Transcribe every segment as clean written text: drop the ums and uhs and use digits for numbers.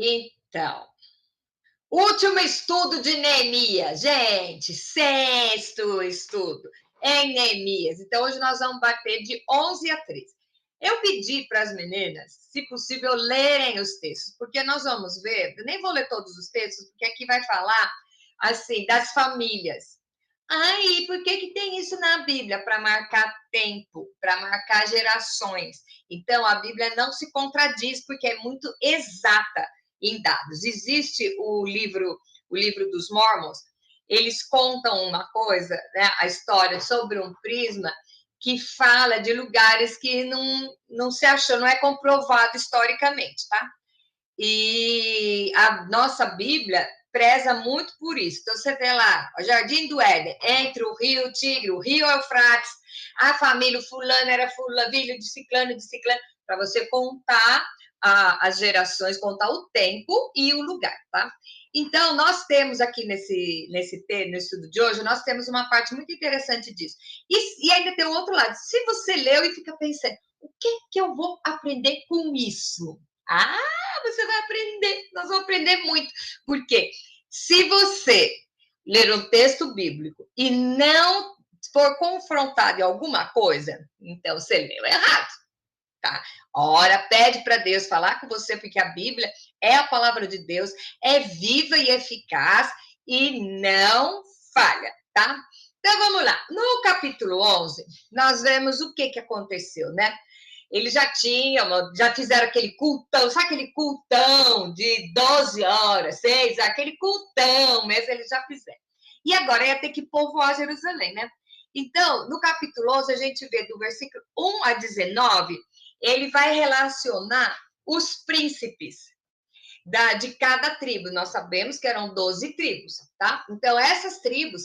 Então, último estudo de Neemias, gente, sexto estudo em Neemias. Então, hoje nós vamos bater de 11 a 13. Eu pedi para as meninas, se possível, lerem os textos, porque nós vamos ver, eu nem vou ler todos os textos, porque aqui vai falar, assim, das famílias. Aí, por que tem isso na Bíblia? Para marcar tempo, para marcar gerações. Então, a Bíblia não se contradiz, porque é muito exata em dados. Existe o livro dos Mormons, eles contam uma coisa, né, a história sobre um prisma que fala de lugares que não se achou, não é comprovado historicamente, tá? E a nossa Bíblia preza muito por isso. Então, você vê lá, o Jardim do Éden, entre o rio Tigre, o rio Eufrates, a família fulano era fulano, filho de ciclano, para você contar as gerações, contar o tempo e o lugar, tá? Então, nós temos aqui no estudo de hoje, nós temos uma parte muito interessante disso. E ainda tem um outro lado. Se você leu e fica pensando, o que eu vou aprender com isso? Você vai aprender, nós vamos aprender muito. Porque se você ler um texto bíblico e não for confrontado em alguma coisa, então você leu errado. Tá? Ora, pede para Deus falar com você, porque a Bíblia é a palavra de Deus, é viva e eficaz e não falha, tá? Então vamos lá. No capítulo 11, nós vemos o que aconteceu, né? Eles já fizeram aquele cultão, sabe aquele cultão de 12 horas, 6, aquele cultão mesmo, eles já fizeram. E agora ia ter que povoar Jerusalém, né? Então, no capítulo 11, a gente vê do versículo 1 a 19, ele vai relacionar os príncipes de cada tribo. Nós sabemos que eram 12 tribos, tá? Então, essas tribos,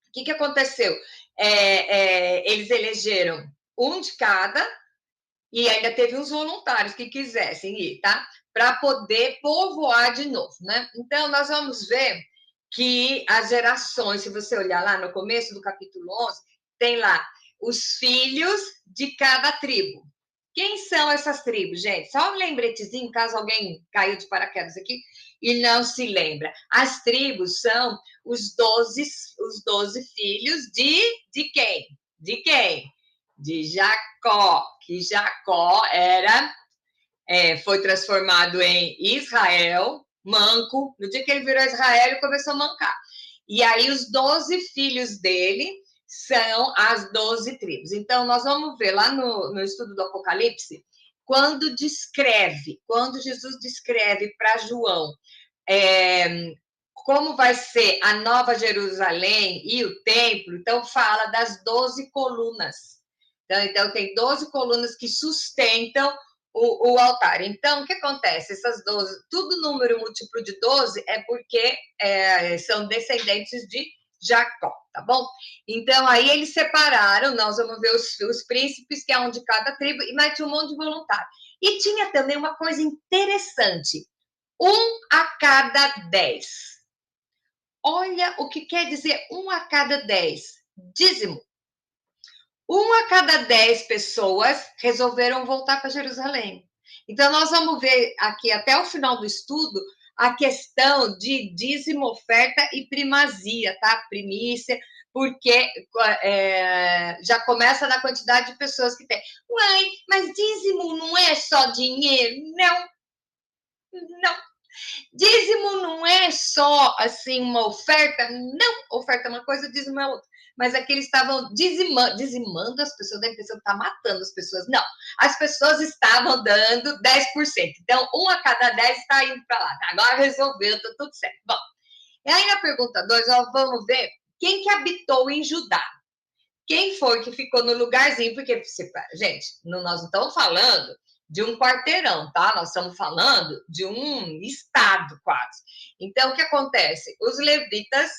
o que aconteceu? Eles elegeram um de cada, e ainda teve uns voluntários que quisessem ir, tá? Para poder povoar de novo, né? Então, nós vamos ver que as gerações, se você olhar lá no começo do capítulo 11, tem lá os filhos de cada tribo. Quem são essas tribos, gente? Só um lembretezinho, caso alguém caiu de paraquedas aqui e não se lembra. As tribos são os 12 filhos de quem? De quem? De Jacó, que Jacó foi transformado em Israel, manco. No dia que ele virou Israel, ele começou a mancar. E aí os 12 filhos dele são as 12 tribos. Então, nós vamos ver lá no estudo do Apocalipse, quando Jesus descreve para João como vai ser a Nova Jerusalém e o templo, então fala das 12 colunas. Então tem 12 colunas que sustentam o altar. Então, o que acontece? Essas 12, tudo número múltiplo de 12 é porque são descendentes de Jacó, tá bom? Então, aí eles separaram, nós vamos ver os príncipes, que é um de cada tribo, mas tinha um monte de voluntário. E tinha também uma coisa interessante, um a cada 10. Olha o que quer dizer um a cada 10. Dízimo. Um a cada 10 pessoas resolveram voltar para Jerusalém. Então, nós vamos ver aqui até o final do estudo a questão de dízimo, oferta e primazia, tá? Primícia, porque já começa na quantidade de pessoas que tem. Ué, mas dízimo não é só dinheiro? Não, não. Dízimo não é só assim uma oferta, não. Oferta é uma coisa, dízimo é outra. Mas aqui eles estavam dizimando as pessoas, da impressão que está matando as pessoas. Não, as pessoas estavam dando 10%. Então, um a cada 10 está indo para lá. Agora resolveu, está tudo certo. Bom, e aí na pergunta 2, vamos ver quem que habitou em Judá. Quem foi que ficou no lugarzinho? Porque, gente, nós não estamos falando de um quarteirão, tá? Nós estamos falando de um estado quase. Então, o que acontece? Os levitas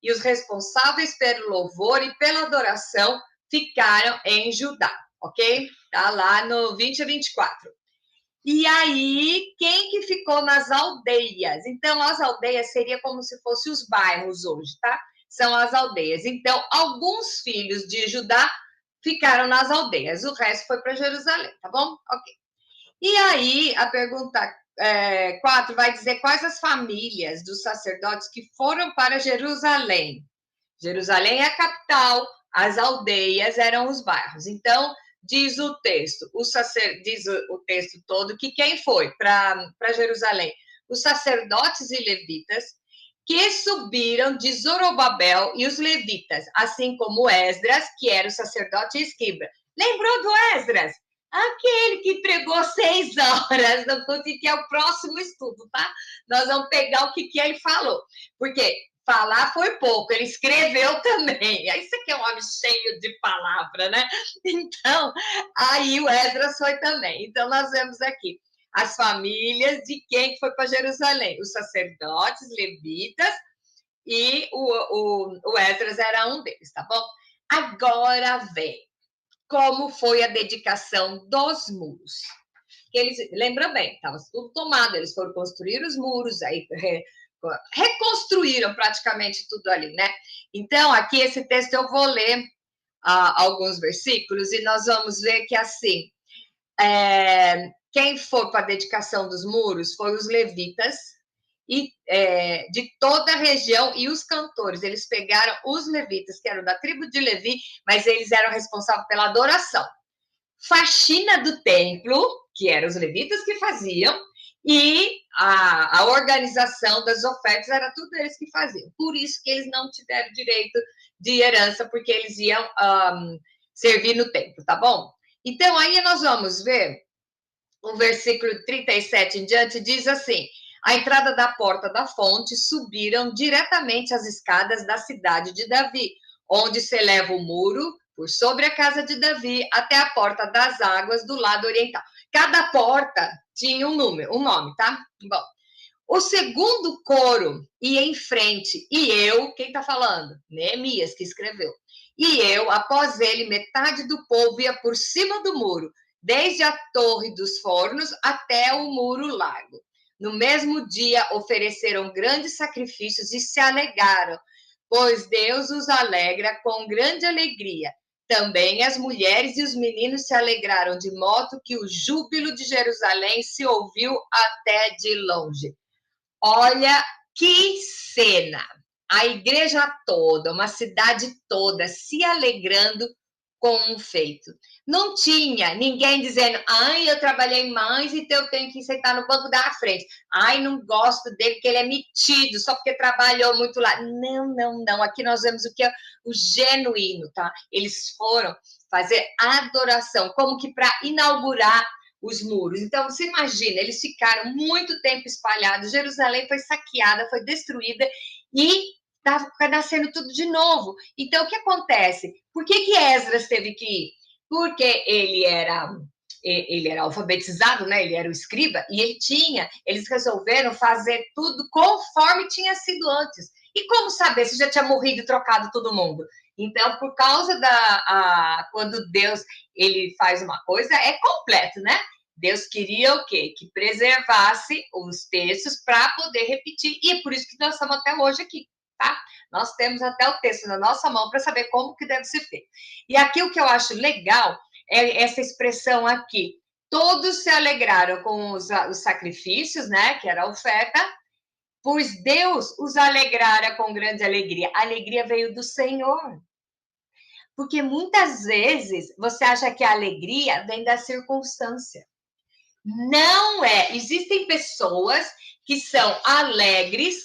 e os responsáveis pelo louvor e pela adoração ficaram em Judá, ok? Tá lá no 20 a 24. E aí, quem que ficou nas aldeias? Então, as aldeias seria como se fossem os bairros hoje, tá? São as aldeias. Então, alguns filhos de Judá ficaram nas aldeias, o resto foi para Jerusalém, tá bom? Ok. E aí, a pergunta 4 vai dizer quais as famílias dos sacerdotes que foram para Jerusalém. Jerusalém é a capital, as aldeias eram os bairros. Então, diz o texto, diz o texto todo que quem foi para Jerusalém? Os sacerdotes e levitas que subiram de Zorobabel e os levitas, assim como Esdras, que era o sacerdote e escriba. Lembrou do Esdras? Aquele que pregou 6 horas, não consegui, que é o próximo estudo, tá? Nós vamos pegar o que ele falou. Porque falar foi pouco, ele escreveu também. Aí você quer um homem cheio de palavra, né? Então, aí o Esdras foi também. Então, nós vemos aqui as famílias de quem foi para Jerusalém, os sacerdotes, levitas, e o Esdras era um deles, tá bom? Agora vem como foi a dedicação dos muros. Eles, lembra bem, estava tudo tomado, eles foram construir os muros, aí reconstruíram praticamente tudo ali, né? Então, aqui esse texto eu vou ler alguns versículos e nós vamos ver que assim, quem foi para a dedicação dos muros foi os levitas e de toda a região e os cantores. Eles pegaram os levitas, que eram da tribo de Levi, mas eles eram responsáveis pela adoração. Faxina do templo, que eram os levitas que faziam, e a organização das ofertas era tudo eles que faziam. Por isso que eles não tiveram direito de herança, porque eles iam servir no templo, tá bom? Então, aí nós vamos ver o versículo 37 em diante, diz assim: a entrada da porta da fonte subiram diretamente as escadas da cidade de Davi, onde se eleva o muro por sobre a casa de Davi até a porta das águas do lado oriental. Cada porta tinha um nome, tá? Bom, o segundo coro ia em frente, e eu, quem está falando? Neemias, que escreveu. E eu, após ele, metade do povo ia por cima do muro, desde a torre dos fornos até o muro largo. No mesmo dia, ofereceram grandes sacrifícios e se alegaram, pois Deus os alegra com grande alegria. Também as mulheres e os meninos se alegraram, de modo que o júbilo de Jerusalém se ouviu até de longe. Olha que cena! A igreja toda, uma cidade toda se alegrando com um feito. Não tinha ninguém dizendo, ai, eu trabalhei mais, então eu tenho que sentar no banco da frente. Ai, não gosto dele, porque ele é metido, só porque trabalhou muito lá. Não, não, não. Aqui nós vemos o que é o genuíno, tá? Eles foram fazer adoração, como que para inaugurar os muros. Então, você imagina, eles ficaram muito tempo espalhados, Jerusalém foi saqueada, foi destruída e estava nascendo tudo de novo. Então, o que acontece? Por que Esdras teve que ir? Porque ele era alfabetizado, né? Ele era o escriba, e eles resolveram fazer tudo conforme tinha sido antes. E como saber se já tinha morrido e trocado todo mundo? Então, por causa quando Deus ele faz uma coisa, é completo, né? Deus queria o quê? Que preservasse os textos para poder repetir. E é por isso que nós estamos até hoje aqui, tá? Nós temos até o texto na nossa mão para saber como que deve ser feito. E aqui o que eu acho legal é essa expressão aqui. Todos se alegraram com os sacrifícios, né? Que era a oferta, pois Deus os alegrara com grande alegria. A alegria veio do Senhor. Porque muitas vezes você acha que a alegria vem da circunstância. Não é. Existem pessoas que são alegres,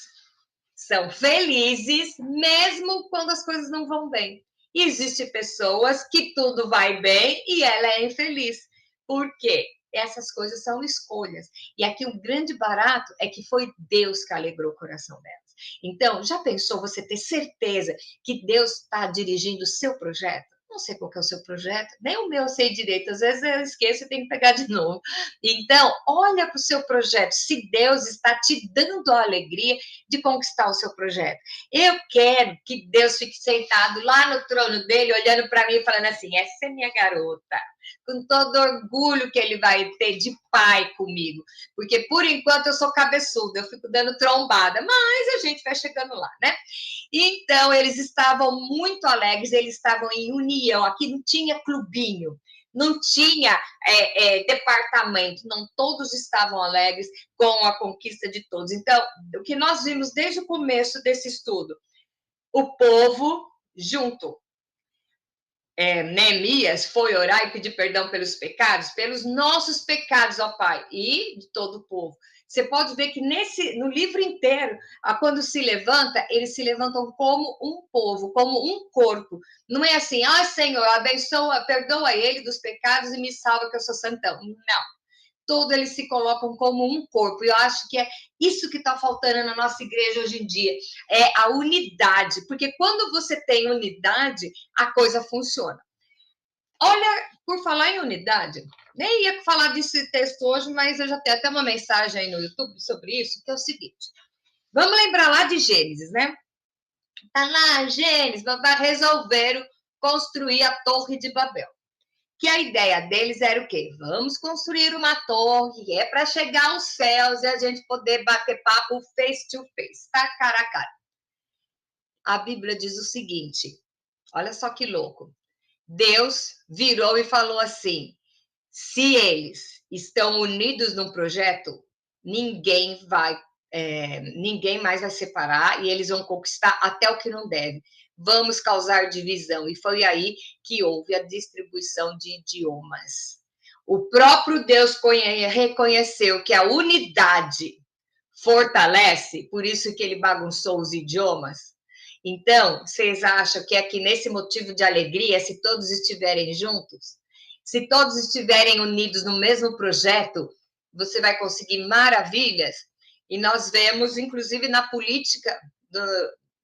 são felizes, mesmo quando as coisas não vão bem. E existem pessoas que tudo vai bem e ela é infeliz. Por quê? Essas coisas são escolhas. E aqui o grande barato é que foi Deus que alegrou o coração delas. Então, já pensou você ter certeza que Deus está dirigindo o seu projeto? Não sei qual que é o seu projeto, nem o meu eu sei direito, às vezes eu esqueço e tenho que pegar de novo. Então, olha para o seu projeto, se Deus está te dando a alegria de conquistar o seu projeto. Eu quero que Deus fique sentado lá no trono dele, olhando para mim e falando assim, essa é minha garota, com todo orgulho que ele vai ter de pai comigo, porque por enquanto eu sou cabeçuda, eu fico dando trombada, mas a gente vai chegando lá, né? Então, eles estavam muito alegres, eles estavam em união, aqui não tinha clubinho, não tinha departamento, não todos estavam alegres com a conquista de todos. Então, o que nós vimos desde o começo desse estudo, o povo junto. Neemias foi orar e pedir perdão pelos pecados, pelos nossos pecados, ó Pai, e de todo o povo. Você pode ver que no livro inteiro, quando se levanta, eles se levantam como um povo, como um corpo. Não é assim, Senhor, abençoa, perdoa ele dos pecados e me salva que eu sou santão. Não. Todos eles se colocam como um corpo. E eu acho que é isso que está faltando na nossa igreja hoje em dia, é a unidade. Porque quando você tem unidade, a coisa funciona. Olha, por falar em unidade, nem ia falar desse texto hoje, mas eu já tenho até uma mensagem aí no YouTube sobre isso, que é o seguinte. Vamos lembrar lá de Gênesis, né? Tá lá, Gênesis, resolveram construir a Torre de Babel. Que a ideia deles era o quê? Vamos construir uma torre, é para chegar aos céus e a gente poder bater papo face to face, tá? Cara a cara. A Bíblia diz o seguinte, olha só que louco. Deus virou e falou assim, se eles estão unidos num projeto, ninguém mais vai separar e eles vão conquistar até o que não deve. Vamos causar divisão. E foi aí que houve a distribuição de idiomas. O próprio Deus reconheceu que a unidade fortalece, por isso que ele bagunçou os idiomas. Então, vocês acham que aqui nesse motivo de alegria, se todos estiverem juntos, se todos estiverem unidos no mesmo projeto, você vai conseguir maravilhas? E nós vemos, inclusive, na política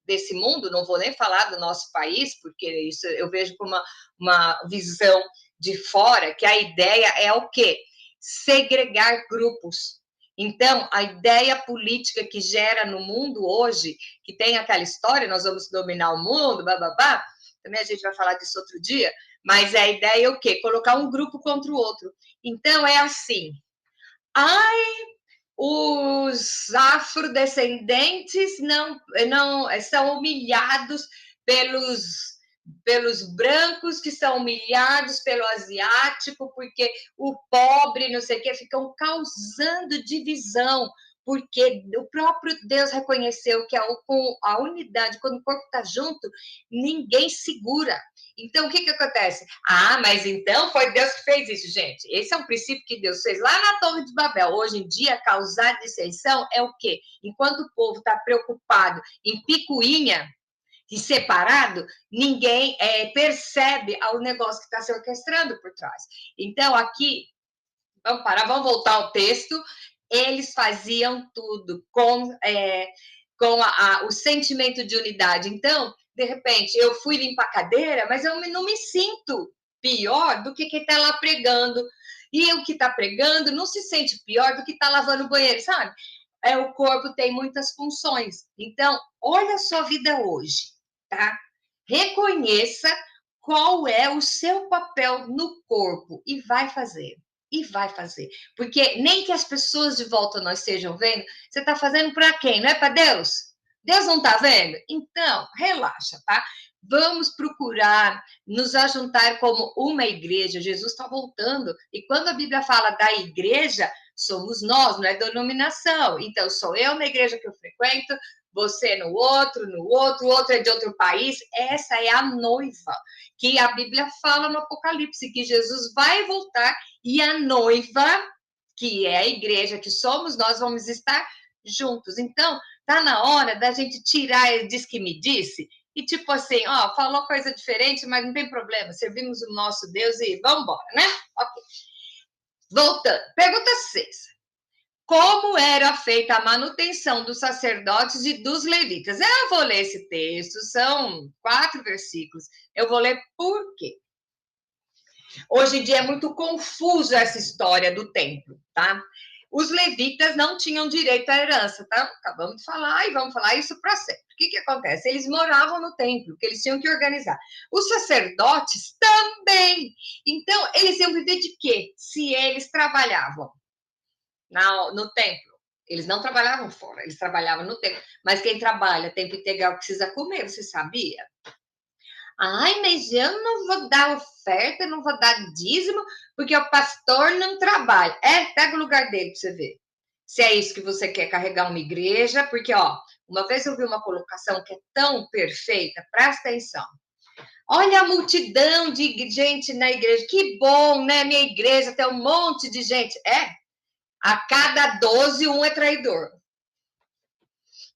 desse mundo, não vou nem falar do nosso país, porque isso eu vejo como uma visão de fora, que a ideia é o quê? Segregar grupos. Então, a ideia política que gera no mundo hoje, que tem aquela história, nós vamos dominar o mundo, bababá, também a gente vai falar disso outro dia, mas a ideia é o quê? Colocar um grupo contra o outro. Então, é assim, os afrodescendentes não são humilhados pelos brancos, que são humilhados pelo asiático, porque o pobre, não sei o quê, ficam causando divisão, porque o próprio Deus reconheceu que com a unidade, quando o corpo está junto, ninguém segura. Então, o que acontece? Mas então foi Deus que fez isso, gente. Esse é um princípio que Deus fez lá na Torre de Babel. Hoje em dia, causar dissensão é o quê? Enquanto o povo está preocupado em picuinha e separado, ninguém percebe o negócio que está se orquestrando por trás. Então, aqui, vamos parar, vamos voltar ao texto. Eles faziam tudo com o sentimento de unidade. Então, de repente, eu fui limpar a cadeira, mas eu não me sinto pior do que quem está lá pregando. E o que está pregando não se sente pior do que está lavando o banheiro, sabe? O corpo tem muitas funções. Então, olha a sua vida hoje, tá? Reconheça qual é o seu papel no corpo e vai fazer. E vai fazer. Porque nem que as pessoas de volta não estejam vendo, você está fazendo para quem? Não é para Deus? Deus não está vendo? Então, relaxa, tá? Vamos procurar nos ajuntar como uma igreja. Jesus está voltando. E quando a Bíblia fala da igreja, somos nós, não é denominação. Então, sou eu na igreja que eu frequento, você no outro, o outro é de outro país. Essa é a noiva, que a Bíblia fala no Apocalipse, que Jesus vai voltar e a noiva, que é a igreja, que somos nós, vamos estar juntos. Então, tá na hora da gente tirar ele diz que me disse, e tipo assim, falou coisa diferente, mas não tem problema, servimos o nosso Deus e vamos embora, né? Ok. Voltando, pergunta 6. Como era feita a manutenção dos sacerdotes e dos levitas? Eu vou ler esse texto, são 4 versículos. Eu vou ler por quê? Hoje em dia é muito confuso essa história do templo, tá? Os levitas não tinham direito à herança, tá? Acabamos de falar e vamos falar isso para sempre. O que acontece? Eles moravam no templo, que eles tinham que organizar. Os sacerdotes também. Então, eles iam viver de quê? Se eles trabalhavam no templo. Eles não trabalhavam fora, eles trabalhavam no templo. Mas quem trabalha tempo integral precisa comer, você sabia? Ai, mas eu não vou dar oferta, não vou dar dízimo, porque o pastor não trabalha. Pega o lugar dele para você ver. Se é isso que você quer carregar uma igreja, porque, ó, uma vez eu vi uma colocação que é tão perfeita, presta atenção. Olha a multidão de gente na igreja. Que bom, né? Minha igreja tem um monte de gente. A cada 12, um é traidor.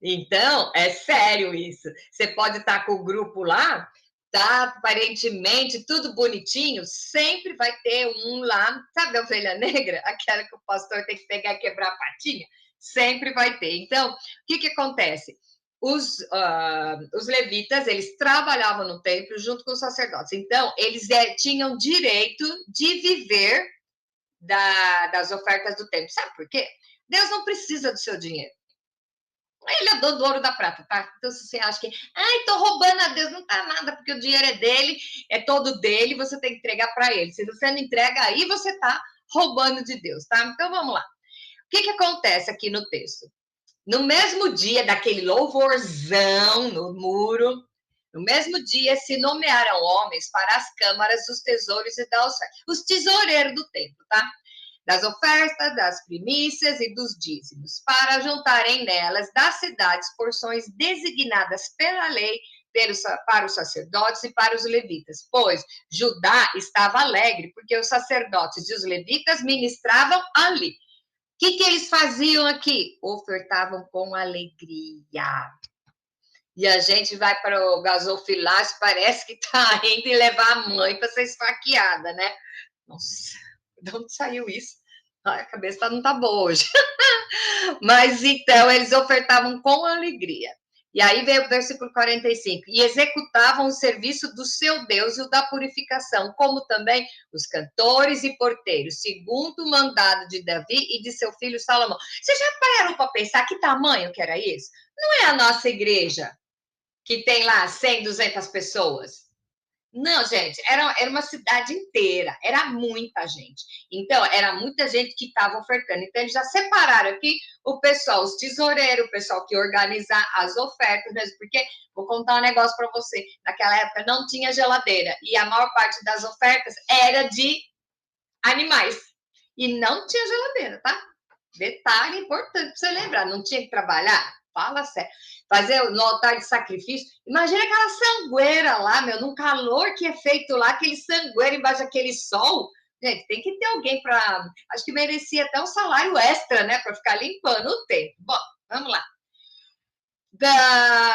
Então, é sério isso. Você pode estar com o grupo lá, tá aparentemente tudo bonitinho, sempre vai ter um lá, sabe a ovelha negra? Aquela que o pastor tem que pegar e quebrar a patinha? Sempre vai ter. Então, o que acontece? Os levitas, eles trabalhavam no templo junto com os sacerdotes. Então, eles tinham direito de viver das ofertas do templo. Sabe por quê? Deus não precisa do seu dinheiro. Ele é dono do ouro da prata, tá? Então, se você acha que, tô roubando a Deus, não tá nada, porque o dinheiro é dele, é todo dele, você tem que entregar para ele. Se você não entrega, aí você tá roubando de Deus, tá? Então, vamos lá. O que acontece aqui no texto? No mesmo dia daquele louvorzão no muro, no mesmo dia se nomearam homens para as câmaras dos tesouros e da oferta. Os tesoureiros do templo, tá? Das ofertas, das primícias e dos dízimos, para juntarem nelas das cidades porções designadas pela lei para os sacerdotes e para os levitas, pois Judá estava alegre, porque os sacerdotes e os levitas ministravam ali. O que eles faziam aqui? Ofertavam com alegria. E a gente vai para o gasofilácio, parece que está indo e levar a mãe para ser esfaqueada, né? Nossa, de onde saiu isso? Ai, a cabeça não tá boa hoje. Mas então eles ofertavam com alegria. E aí veio o versículo 45. E executavam o serviço do seu Deus e o da purificação, como também os cantores e porteiros, segundo o mandado de Davi e de seu filho Salomão. Vocês já pararam para pensar que tamanho que era isso? Não é a nossa igreja que tem lá 100, 200 pessoas. Não, gente, era uma cidade inteira, era muita gente. Então, era muita gente que estava ofertando. Então, eles já separaram aqui o pessoal, os tesoureiros, o pessoal que organiza as ofertas, mesmo porque, vou contar um negócio para você, naquela época não tinha geladeira, e a maior parte das ofertas era de animais, e não tinha geladeira, tá? Detalhe importante para você lembrar, não tinha que trabalhar? Fala sério. Fazer no altar de sacrifício. Imagina aquela sangueira lá, meu, num calor que é feito lá, aquele sangueiro embaixo daquele sol. Gente, tem que ter alguém para. Acho que merecia até um salário extra, né, para ficar limpando o tempo. Bom, vamos lá.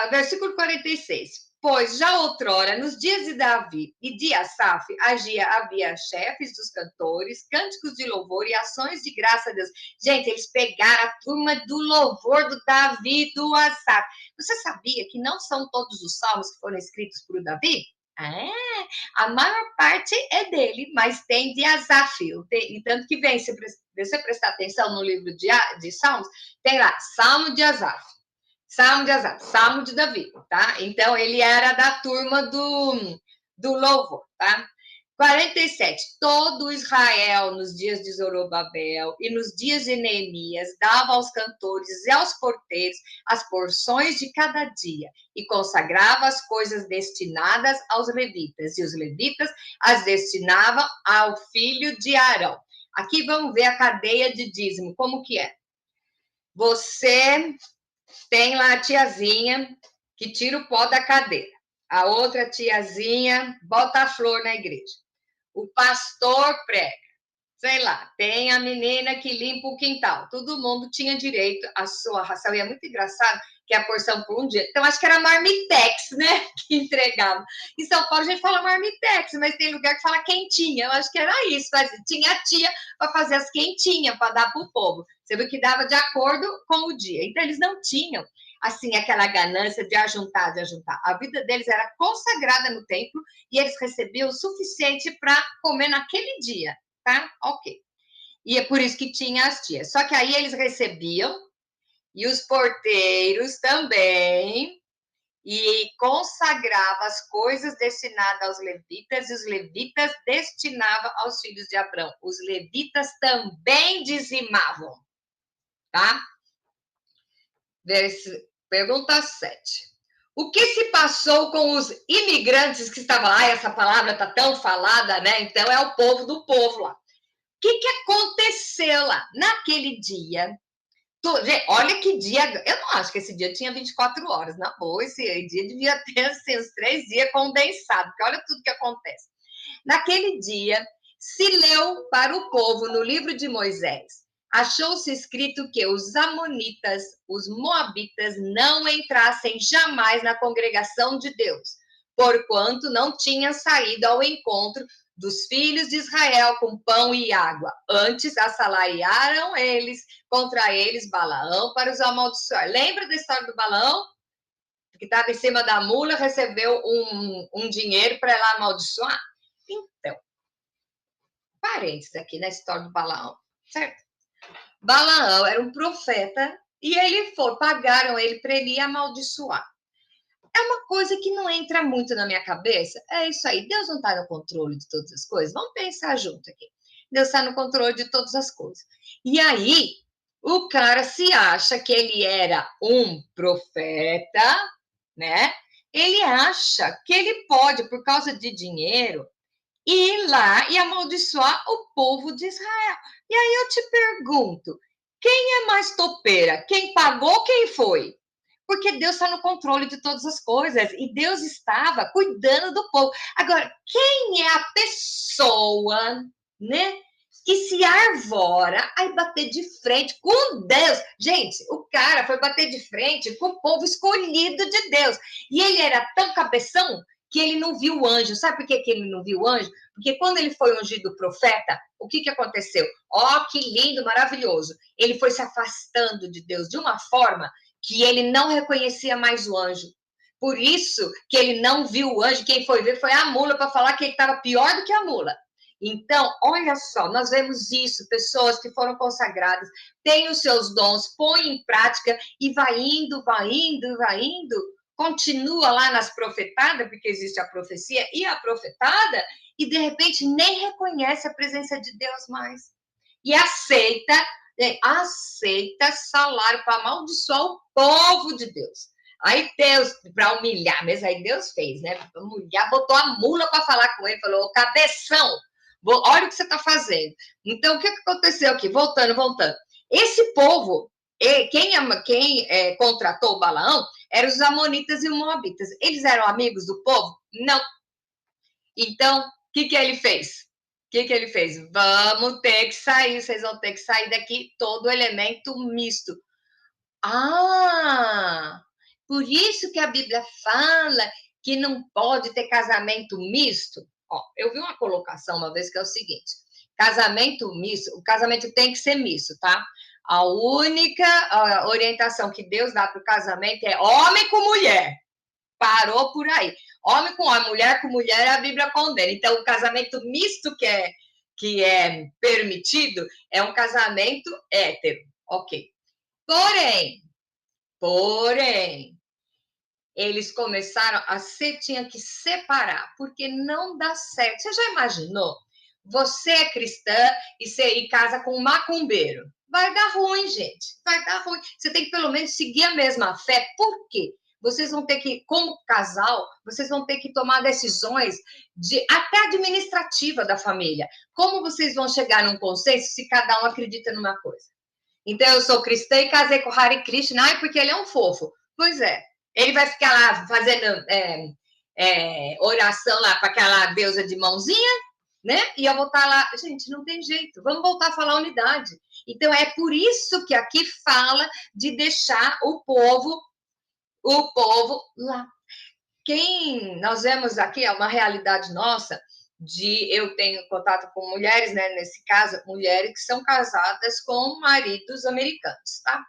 Versículo 46. Pois já outrora, nos dias de Davi e de Asaf, havia chefes dos cantores, cânticos de louvor e ações de graça a Deus. Gente, eles pegaram a turma do louvor do Davi e do Asaf. Você sabia que não são todos os salmos que foram escritos por Davi? A maior parte é dele, mas tem de Asaf. E tanto que vem, se você prestar atenção no livro de Salmos, tem lá, Salmo de Asaf. Salmo de Davi, tá? Então, ele era da turma do louvor, tá? 47. Todo Israel, nos dias de Zorobabel e nos dias de Neemias, dava aos cantores e aos porteiros as porções de cada dia e consagrava as coisas destinadas aos levitas, e os levitas as destinavam ao filho de Arão. Aqui vamos ver a cadeia de dízimo, como que é? Você tem lá a tiazinha que tira o pó da cadeira. A outra tiazinha bota a flor na igreja. O pastor prega. Sei lá, tem a menina que limpa o quintal. Todo mundo tinha direito à sua ração. E é muito engraçado que a porção por um dia. Então, acho que era marmitex, né? Que entregava. Em São Paulo, a gente fala marmitex, mas tem lugar que fala quentinha. Eu acho que era isso. Tinha a tia para fazer as quentinhas, para dar para o povo. Você viu que dava de acordo com o dia. Então, eles não tinham, assim, aquela ganância de ajuntar, de ajuntar. A vida deles era consagrada no templo e eles recebiam o suficiente para comer naquele dia, tá? Ok. E é por isso que tinha as tias. Só que aí eles recebiam, e os porteiros também, e consagrava as coisas destinadas aos levitas, e os levitas destinavam aos filhos de Abrão. Os levitas também dizimavam, tá? Pergunta 7. O que se passou com os imigrantes que estavam lá? Essa palavra está tão falada, né? Então, é o povo do povo lá. O que aconteceu lá? Naquele dia, olha que dia, eu não acho que esse dia tinha 24 horas, na boa, esse dia devia ter assim, uns 3 dias condensados, porque olha tudo que acontece. Naquele dia, se leu para o povo no livro de Moisés, achou-se escrito que os amonitas, os moabitas, não entrassem jamais na congregação de Deus, porquanto não tinham saído ao encontro dos filhos de Israel com pão e água. Antes assalariaram eles, contra eles Balaão para os amaldiçoar. Lembra da história do Balaão? Que estava em cima da mula, recebeu um dinheiro para ela amaldiçoar? Então, parênteses aqui na história do Balaão, certo? Balaão era um profeta e pagaram ele para ele amaldiçoar. É uma coisa que não entra muito na minha cabeça. É isso aí. Deus não está no controle de todas as coisas? Vamos pensar junto aqui. Deus está no controle de todas as coisas. E aí, o cara se acha que ele era um profeta, né? Ele acha que ele pode, por causa de dinheiro, ir lá e amaldiçoar o povo de Israel. E aí eu te pergunto, quem é mais topeira? Quem pagou ou quem foi? Porque Deus está no controle de todas as coisas e Deus estava cuidando do povo. Agora, quem é a pessoa, né, que se arvora a bater de frente com Deus? Gente, o cara foi bater de frente com o povo escolhido de Deus. E ele era tão cabeção que ele não viu o anjo. Sabe por que ele não viu o anjo? Porque quando ele foi ungido profeta, o que aconteceu? Ó, que lindo, maravilhoso. Ele foi se afastando de Deus de uma forma que ele não reconhecia mais o anjo. Por isso que ele não viu o anjo. Quem foi ver foi a mula para falar que ele estava pior do que a mula. Então, olha só, nós vemos isso, pessoas que foram consagradas, têm os seus dons, põem em prática e vai indo, vai indo, vai indo, continua lá nas profetadas, porque existe a profecia e a profetada, e de repente nem reconhece a presença de Deus mais. E aceita salário para amaldiçoar o povo de Deus. Aí Deus, para humilhar mesmo, aí Deus fez, né? Para humilhar, botou a mula para falar com ele, falou, cabeção, olha o que você está fazendo. Então, o que aconteceu aqui? Voltando. Esse povo, quem contratou o Balaão, eram os amonitas e os moabitas. Eles eram amigos do povo? Não. Então, o que ele fez? Ele fez? Vamos ter que sair, vocês vão ter que sair daqui todo elemento misto. Ah, por isso que a Bíblia fala que não pode ter casamento misto. Ó, eu vi uma colocação uma vez que é o seguinte: casamento misto, o casamento tem que ser misto, tá? A única orientação que Deus dá para o casamento é homem com mulher. Parou por aí. Homem com homem, mulher com mulher, a Bíblia condena. Então, o casamento misto que é permitido é um casamento hétero. Ok. Porém, eles começaram tinha que separar, porque não dá certo. Você já imaginou? Você é cristã e casa com um macumbeiro. Vai dar ruim, gente. Vai dar ruim. Você tem que, pelo menos, seguir a mesma fé. Por quê? Vocês vão ter que, como casal, vocês vão ter que tomar decisões até administrativa da família. Como vocês vão chegar num consenso se cada um acredita numa coisa? Então, eu sou cristã e casei com o Hare Krishna, porque ele é um fofo. Pois é. Ele vai ficar lá fazendo oração lá para aquela deusa de mãozinha, né? E eu vou estar lá. Gente, não tem jeito. Vamos voltar a falar unidade. Então, é por isso que aqui fala de deixar o povo lá. Nós vemos aqui, é uma realidade nossa, eu tenho contato com mulheres, né? Nesse caso, mulheres que são casadas com maridos americanos, tá?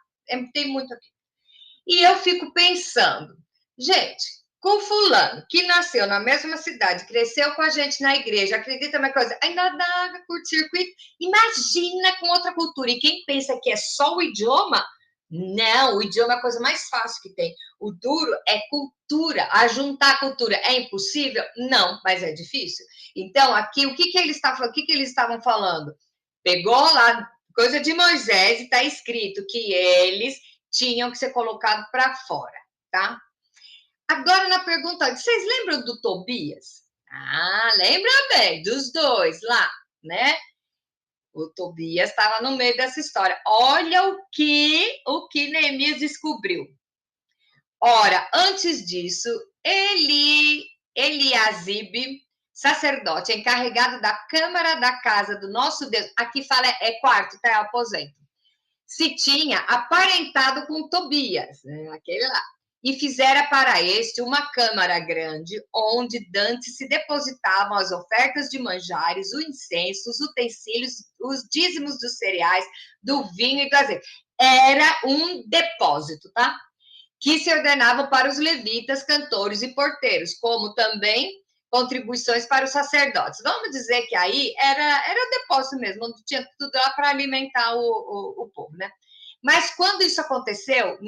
Tem muito aqui. E eu fico pensando, gente, com fulano, que nasceu na mesma cidade, cresceu com a gente na igreja, acredita na coisa, ainda dá curto-circuito, imagina com outra cultura. E quem pensa que é só o idioma, não, o idioma é a coisa mais fácil que tem. O duro é cultura. Ajuntar cultura é impossível? Não, mas é difícil. Então, aqui, o que eles estavam falando? Pegou lá, coisa de Moisés, e está escrito que eles tinham que ser colocados para fora, tá? Agora, na pergunta, vocês lembram do Tobias? Ah, lembra bem, dos dois lá, né? O Tobias estava no meio dessa história. Olha o que Neemias descobriu. Ora, antes disso, Eliasibe, sacerdote, encarregado da câmara da casa do nosso Deus, aqui fala quarto, tá? É aposento. Se tinha aparentado com Tobias, né, aquele lá, e fizera para este uma câmara grande, onde dantes se depositavam as ofertas de manjares, o incenso, os utensílios, os dízimos dos cereais, do vinho e do azeite. Era um depósito, tá? Que se ordenavam para os levitas, cantores e porteiros, como também contribuições para os sacerdotes. Vamos dizer que aí era o depósito mesmo, onde tinha tudo lá para alimentar o povo, né? Mas quando isso aconteceu,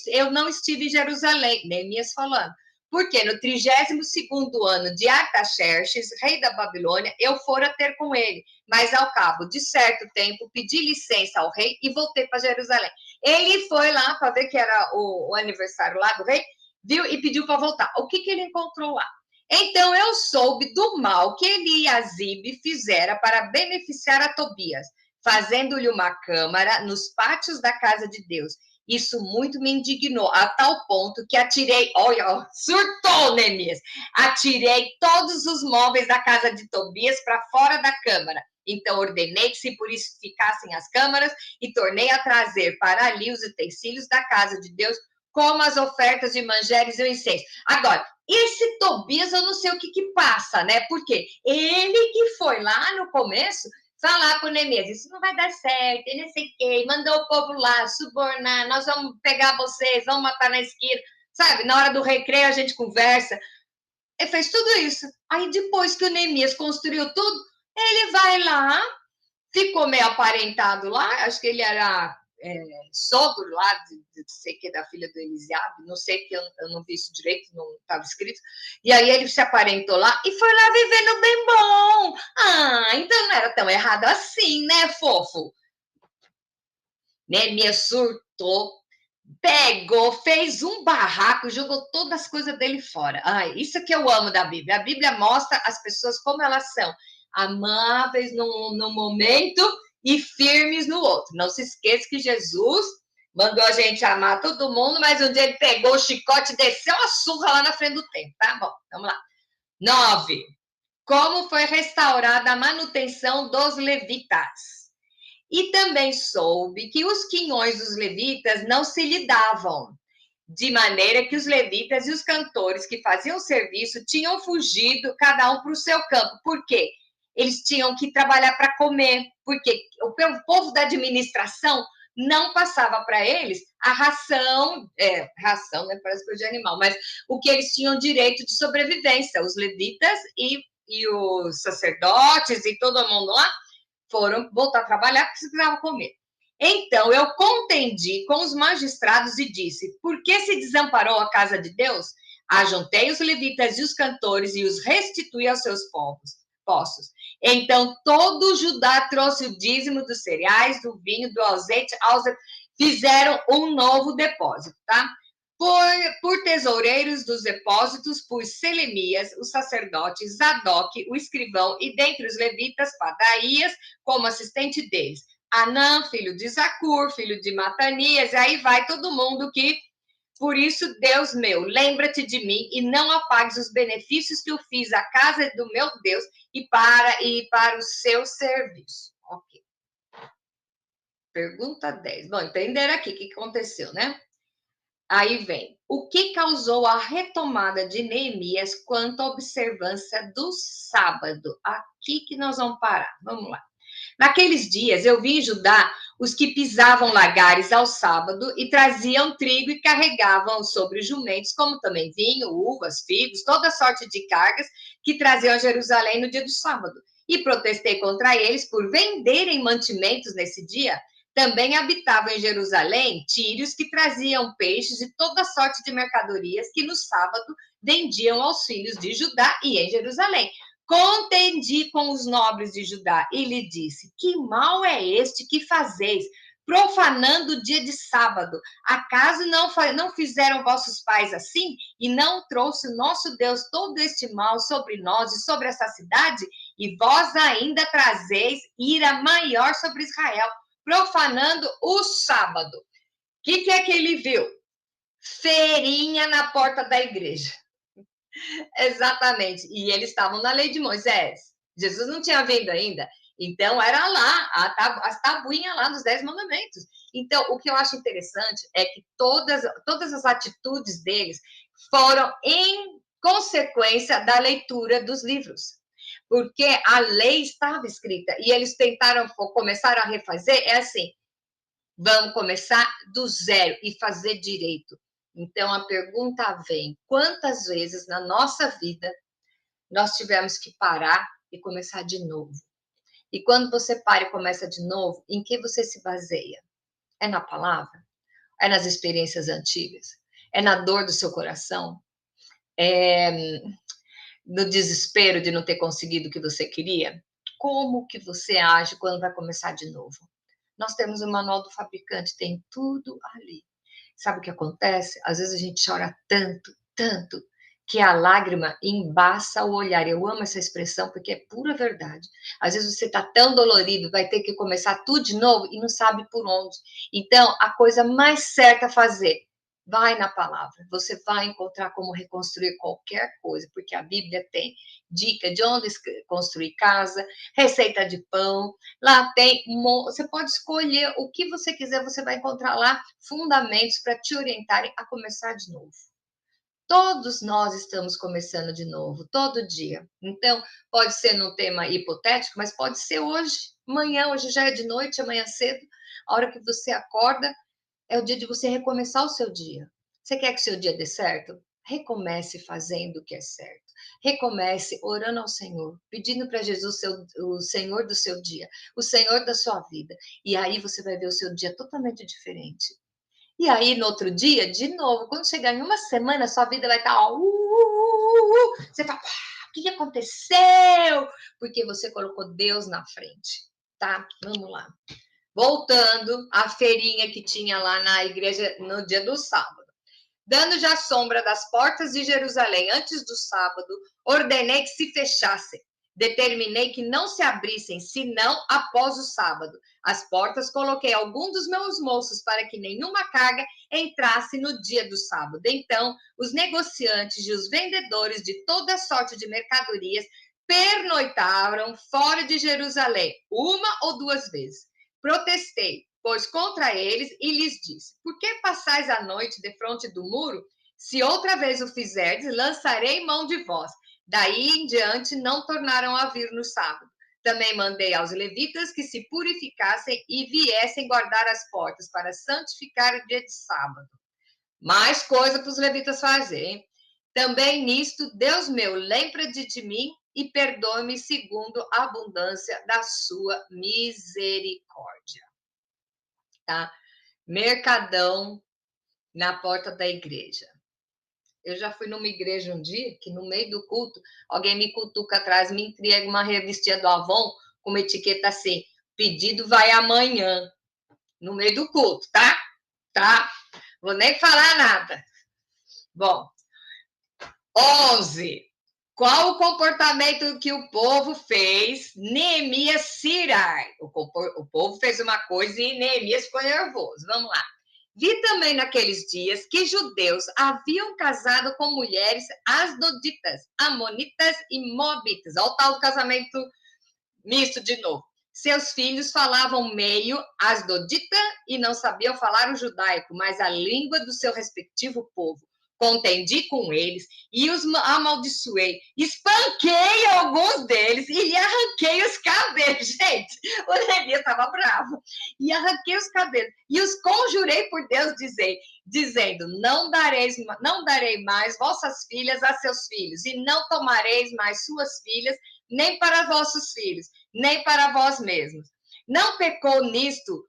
eu não estive em Jerusalém, Neemias falando, porque no 32º ano de Artaxerxes, rei da Babilônia, eu fora ter com ele, mas ao cabo de certo tempo pedi licença ao rei e voltei para Jerusalém. Ele foi lá para ver que era o aniversário lá do rei, viu e pediu para voltar. O que ele encontrou lá? Então eu soube do mal que Eliasibe fizera para beneficiar a Tobias, fazendo-lhe uma câmara nos pátios da casa de Deus. Isso muito me indignou, a tal ponto que atirei, olha, surtou, Neemias, atirei todos os móveis da casa de Tobias para fora da câmara. Então ordenei que se purificassem as câmaras e tornei a trazer para ali os utensílios da casa de Deus, como as ofertas de manjares e o incenso. Agora, esse Tobias, eu não sei o que passa, né? Porque ele que foi lá no começo falar com o Neemias, isso não vai dar certo, e não sei o quê, mandou o povo lá subornar, nós vamos pegar vocês, vamos matar na esquina, sabe? Na hora do recreio a gente conversa. Ele fez tudo isso. Aí depois que o Neemias construiu tudo, ele vai lá, ficou meio aparentado lá, acho que ele era sogro lá, de sei que da filha do Elisiabe, não sei que eu não vi isso direito, não estava escrito. E aí ele se aparentou lá e foi lá vivendo bem bom. Ah, então não era tão errado assim, né, fofo? Neemias surtou, pegou, fez um barraco, jogou todas as coisas dele fora. Ai, isso que eu amo da Bíblia. A Bíblia mostra as pessoas como elas são, amáveis num momento e firmes no outro. Não se esqueça que Jesus mandou a gente amar todo mundo, mas um dia ele pegou o chicote e desceu a surra lá na frente do templo, tá bom? Vamos lá. 9. Como foi restaurada a manutenção dos levitas? E também soube que os quinhões dos levitas não se lhe davam, de maneira que os levitas e os cantores que faziam serviço tinham fugido, cada um para o seu campo. Por quê? Eles tinham que trabalhar para comer, porque o povo da administração não passava para eles a ração, ração, né? Parece coisa de animal, mas o que eles tinham direito de sobrevivência, os levitas e os sacerdotes e todo mundo lá, foram voltar a trabalhar porque precisavam comer. Então, eu contendi com os magistrados e disse, por que se desamparou a casa de Deus? Ajuntei os levitas e os cantores e os restituí aos seus postos. Então, todo Judá trouxe o dízimo dos cereais, do vinho, do azeite, fizeram um novo depósito, tá? Por tesoureiros dos depósitos, por Selemias, o sacerdote, Zadok, o escrivão, e dentre os levitas, Padaías, como assistente deles. Anã, filho de Zacur, filho de Matanias, e aí vai todo mundo que, por isso, Deus meu, lembra-te de mim e não apagues os benefícios que eu fiz à casa do meu Deus e para o seu serviço. Ok. Pergunta 10. Bom, entenderam aqui o que aconteceu, né? Aí vem, o que causou a retomada de Neemias quanto à observância do sábado? Aqui que nós vamos parar, vamos lá. Naqueles dias eu vi em Judá os que pisavam lagares ao sábado e traziam trigo e carregavam sobre os jumentos, como também vinho, uvas, figos, toda sorte de cargas que traziam a Jerusalém no dia do sábado. E protestei contra eles por venderem mantimentos nesse dia. Também habitavam em Jerusalém tírios que traziam peixes e toda sorte de mercadorias que no sábado vendiam aos filhos de Judá e em Jerusalém. Contendi com os nobres de Judá e lhe disse, que mal é este que fazeis? profanando o dia de sábado. Acaso não fizeram vossos pais assim? E não trouxe o nosso Deus todo este mal sobre nós e sobre essa cidade? E vós ainda trazeis ira maior sobre Israel, profanando o sábado. O que é que ele viu? Feirinha na porta da igreja. Exatamente. E eles estavam na lei de Moisés. Jesus não tinha vindo ainda. Então, era lá, as tabuinhas lá dos 10 mandamentos. Então, o que eu acho interessante é que todas as atitudes deles foram em consequência da leitura dos livros. Porque a lei estava escrita e eles começar a refazer, é assim, vamos começar do zero e fazer direito. Então, a pergunta vem: quantas vezes na nossa vida nós tivemos que parar e começar de novo? E quando você para e começa de novo, em que você se baseia? É na palavra? É nas experiências antigas? É na dor do seu coração? É no desespero de não ter conseguido o que você queria? Como que você age quando vai começar de novo? Nós temos o manual do fabricante, tem tudo ali. Sabe o que acontece? Às vezes a gente chora tanto, tanto, que a lágrima embaça o olhar. Eu amo essa expressão porque é pura verdade. Às vezes você está tão dolorido, vai ter que começar tudo de novo e não sabe por onde. Então, a coisa mais certa a fazer, vai na palavra. Você vai encontrar como reconstruir qualquer coisa, porque a Bíblia tem dica de onde construir casa, receita de pão, lá tem, você pode escolher o que você quiser, você vai encontrar lá fundamentos para te orientarem a começar de novo. Todos nós estamos começando de novo, todo dia. Então, pode ser num tema hipotético, mas pode ser hoje, amanhã, hoje já é de noite, amanhã cedo, a hora que você acorda, é o dia de você recomeçar o seu dia. Você quer que o seu dia dê certo? Recomece fazendo o que é certo. Recomece orando ao Senhor, pedindo para Jesus o Senhor do seu dia, o Senhor da sua vida. E aí você vai ver o seu dia totalmente diferente. E aí, no outro dia, de novo, quando chegar em uma semana, sua vida vai estar, ó, você fala, o que aconteceu? Porque você colocou Deus na frente, tá? Vamos lá. Voltando à feirinha que tinha lá na igreja no dia do sábado. Dando já sombra das portas de Jerusalém antes do sábado, ordenei que se fechassem. Determinei que não se abrissem, senão após o sábado. As portas coloquei algum dos meus moços para que nenhuma carga entrasse no dia do sábado. Então, os negociantes e os vendedores de toda sorte de mercadorias pernoitaram fora de Jerusalém, uma ou duas vezes. Protestei, pois contra eles, e lhes disse: por que passais a noite defronte do muro? Se outra vez o fizerdes, lançarei mão de vós. Daí em diante não tornaram a vir no sábado. Também mandei aos levitas que se purificassem e viessem guardar as portas para santificar o dia de sábado. Mais coisa para os levitas fazerem. Também nisto, Deus meu, lembra-te de mim e perdoe-me segundo a abundância da sua misericórdia. Tá? Mercadão na porta da igreja. Eu já fui numa igreja um dia que no meio do culto, alguém me cutuca atrás, me entrega uma revistinha do Avon com uma etiqueta assim, pedido vai amanhã, no meio do culto, tá? Tá? Vou nem falar nada. Bom, 11. Qual o comportamento que o povo fez? Neemias cirar. O povo fez uma coisa e Neemias ficou nervoso. Vamos lá. Vi também naqueles dias que judeus haviam casado com mulheres asdoditas, amonitas e moabitas. Olha o tal do casamento misto de novo. Seus filhos falavam meio asdodita e não sabiam falar o judaico, mas a língua do seu respectivo povo. Contendi com eles e os amaldiçoei. Espanquei alguns deles e lhe arranquei os cabelos. Gente, o Neemias estava bravo. E arranquei os cabelos. E os conjurei por Deus, dizendo, não darei mais vossas filhas a seus filhos, e não tomareis mais suas filhas, nem para vossos filhos, nem para vós mesmos. Não pecou nisto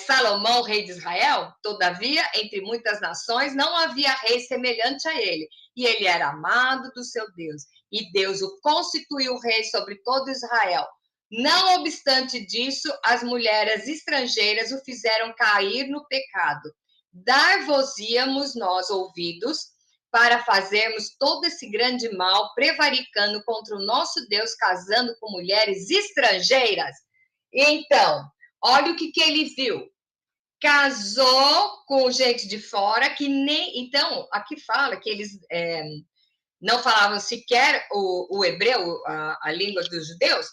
Salomão, rei de Israel? Todavia, entre muitas nações, não havia rei semelhante a ele, e ele era amado do seu Deus, e Deus o constituiu rei sobre todo Israel. Não obstante disso, as mulheres estrangeiras o fizeram cair no pecado. Dar-vos-íamos nós ouvidos para fazermos todo esse grande mal, prevaricando contra o nosso Deus, casando com mulheres estrangeiras? Então, olha o que ele viu. Casou com gente de fora que nem... Então, aqui fala que eles não falavam sequer o hebreu, a língua dos judeus,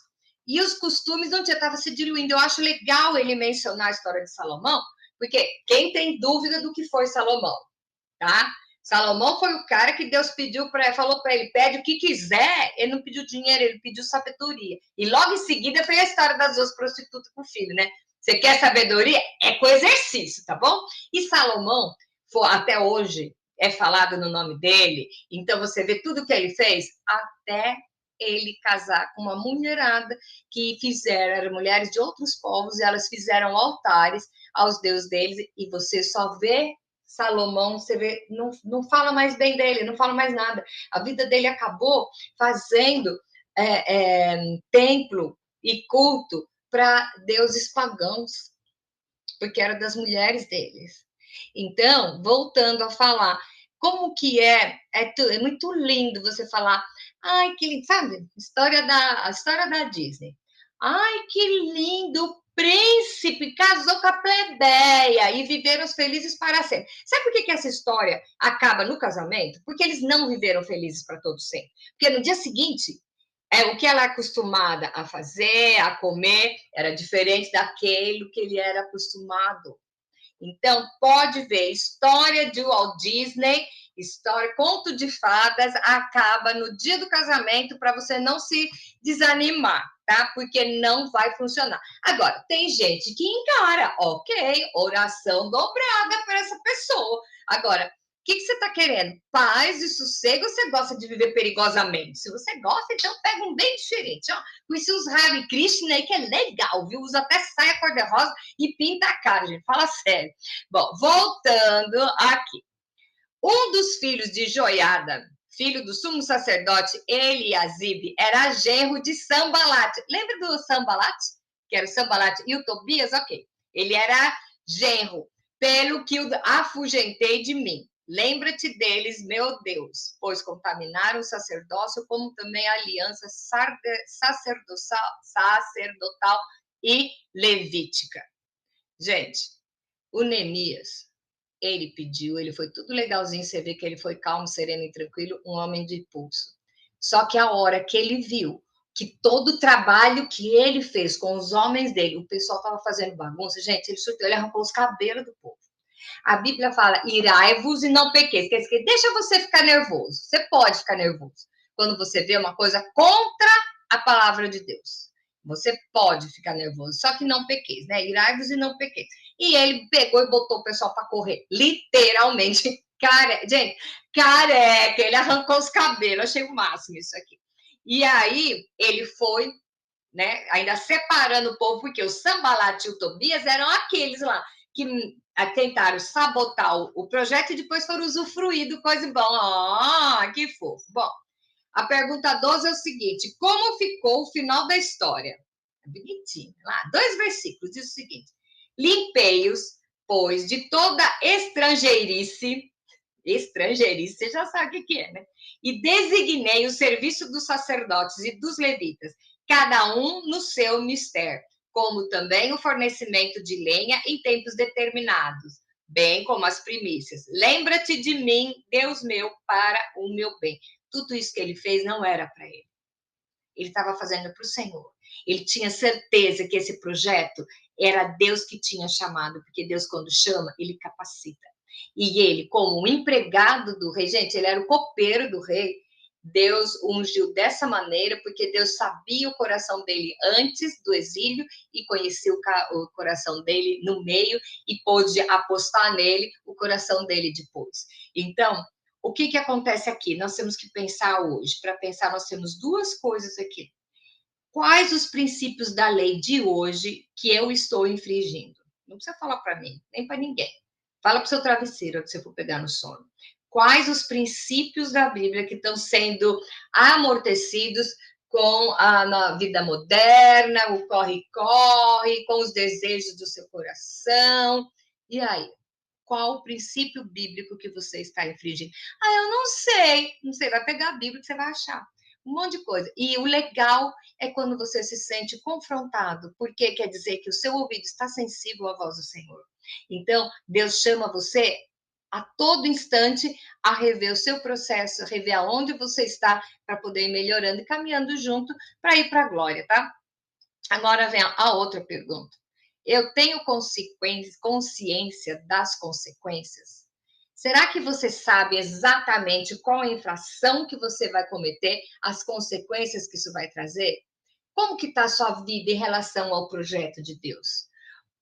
e os costumes não estavam se diluindo. Eu acho legal ele mencionar a história de Salomão, porque quem tem dúvida do que foi Salomão, tá? Salomão foi o cara que Deus falou para ele, pede o que quiser. Ele não pediu dinheiro, ele pediu sabedoria. E logo em seguida foi a história das duas prostitutas com o filho, né? Você quer sabedoria? É com exercício, tá bom? E Salomão, até hoje, é falado no nome dele. Então você vê tudo que ele fez, até ele casar com uma mulherada que eram mulheres de outros povos, e elas fizeram altares aos deuses deles, e você só vê Salomão, você vê, não fala mais bem dele, não fala mais nada. A vida dele acabou fazendo templo e culto para deuses pagãos, porque era das mulheres deles. Então, voltando a falar, como que é muito lindo você falar, ai, que lindo, sabe? A história da Disney. Ai, que lindo, príncipe casou com a plebeia e viveram felizes para sempre. Sabe por que essa história acaba no casamento? Porque eles não viveram felizes para todo sempre. Porque no dia seguinte, o que ela é acostumada a fazer, a comer, era diferente daquilo que ele era acostumado. Então, pode ver, história de Walt Disney, conto de fadas, acaba no dia do casamento para você não se desanimar, tá? Porque não vai funcionar. Agora, tem gente que encara, ok, oração dobrada para essa pessoa. Agora, o que você está querendo? Paz e sossego, ou você gosta de viver perigosamente? Se você gosta, então pega um bem diferente. Ó. Conheci uns Hare Krishna aí que é legal, viu? Usa até saia cor-de-rosa e pinta a cara, gente. Fala sério. Bom, voltando aqui. Um dos filhos de Joiada, filho do sumo sacerdote Eliasibe, era genro de Sambalat. Lembra do Sambalat? Que era o Sambalat e o Tobias? Ok. Ele era genro, pelo que o afugentei de mim. Lembra-te deles, meu Deus, pois contaminaram o sacerdócio, como também a aliança sacerdotal e levítica. Gente, o Neemias, ele pediu, ele foi tudo legalzinho, você vê que ele foi calmo, sereno e tranquilo, um homem de pulso. Só que a hora que ele viu que todo o trabalho que ele fez com os homens dele, o pessoal estava fazendo bagunça, gente, ele surtou, ele arrancou os cabelos do povo. A Bíblia fala, irai-vos e não pequeis. Quer dizer, deixa você ficar nervoso. Você pode ficar nervoso quando você vê uma coisa contra a palavra de Deus. Você pode ficar nervoso, só que não pequeis, né? Irai-vos e não pequeis. E ele pegou e botou o pessoal para correr, literalmente. Gente, careca, ele arrancou os cabelos, achei o máximo isso aqui. E aí ele foi, né, ainda separando o povo, porque o Sambalat e o Tobias eram aqueles lá que tentaram sabotar o projeto e depois foram usufruir do coisa bom. Ah, que fofo. Bom, a pergunta 12 é o seguinte: como ficou o final da história? Bonitinho. Lá, 2 versículos, diz o seguinte: limpei-os, pois, de toda estrangeirice, você já sabe o que é, né? E designei o serviço dos sacerdotes e dos levitas, cada um no seu mistério, como também o fornecimento de lenha em tempos determinados, bem como as primícias. Lembra-te de mim, Deus meu, para o meu bem. Tudo isso que ele fez não era para ele. Ele estava fazendo para o Senhor. Ele tinha certeza que esse projeto era Deus que tinha chamado, porque Deus, quando chama, ele capacita. E ele, como um empregado do rei, gente, ele era o copeiro do rei, Deus ungiu dessa maneira, porque Deus sabia o coração dele antes do exílio e conhecia o coração dele no meio e pôde apostar nele o coração dele depois. Então, o que acontece aqui? Nós temos que pensar hoje. Para pensar, nós temos 2 coisas aqui. Quais os princípios da lei de hoje que eu estou infringindo? Não precisa falar para mim, nem para ninguém. Fala para o seu travesseiro, que você for pegar no sono. Quais os princípios da Bíblia que estão sendo amortecidos com na vida moderna, o corre-corre, com os desejos do seu coração. E aí? Qual o princípio bíblico que você está infringindo? Ah, eu não sei. Não sei, vai pegar a Bíblia que você vai achar. Um monte de coisa. E o legal é quando você se sente confrontado, porque quer dizer que o seu ouvido está sensível à voz do Senhor. Então, Deus chama você a todo instante a rever o seu processo, a rever aonde você está, para poder ir melhorando e caminhando junto para ir para a glória, tá? Agora vem a outra pergunta. Eu tenho consciência das consequências? Será que você sabe exatamente qual a infração que você vai cometer, as consequências que isso vai trazer? Como que está a sua vida em relação ao projeto de Deus?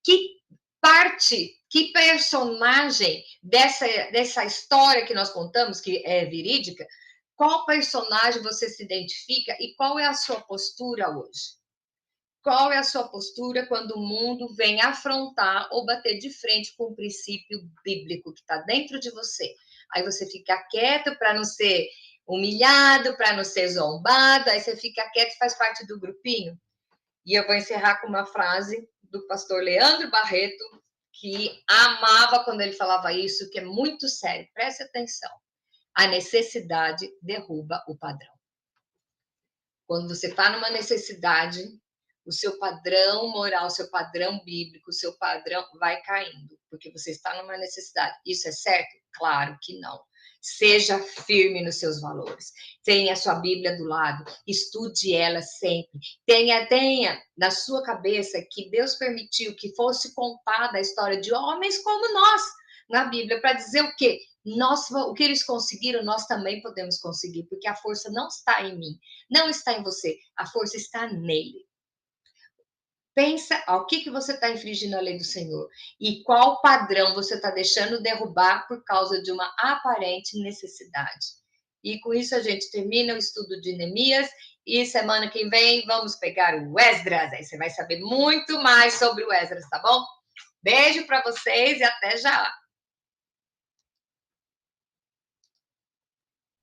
Que parte, que personagem dessa história que nós contamos, que é verídica, qual personagem você se identifica e qual é a sua postura hoje? Qual é a sua postura quando o mundo vem afrontar ou bater de frente com o princípio bíblico que está dentro de você? Aí você fica quieto para não ser humilhado, para não ser zombado, aí você fica quieto e faz parte do grupinho. E eu vou encerrar com uma frase do pastor Leandro Barreto, que amava quando ele falava isso, que é muito sério. Preste atenção. A necessidade derruba o padrão. Quando você está numa necessidade, o seu padrão moral, o seu padrão bíblico, o seu padrão vai caindo, porque você está numa necessidade. Isso é certo? Claro que não. Seja firme nos seus valores. Tenha a sua Bíblia do lado, estude ela sempre. Tenha na sua cabeça que Deus permitiu que fosse contada a história de homens como nós na Bíblia, para dizer o quê? O que eles conseguiram, nós também podemos conseguir, porque a força não está em mim, não está em você, a força está nele. Pensa ao que você está infringindo a lei do Senhor e qual padrão você está deixando derrubar por causa de uma aparente necessidade. E com isso a gente termina o estudo de Neemias e semana que vem vamos pegar o Esdras. Aí você vai saber muito mais sobre o Esdras, tá bom? Beijo para vocês e até já!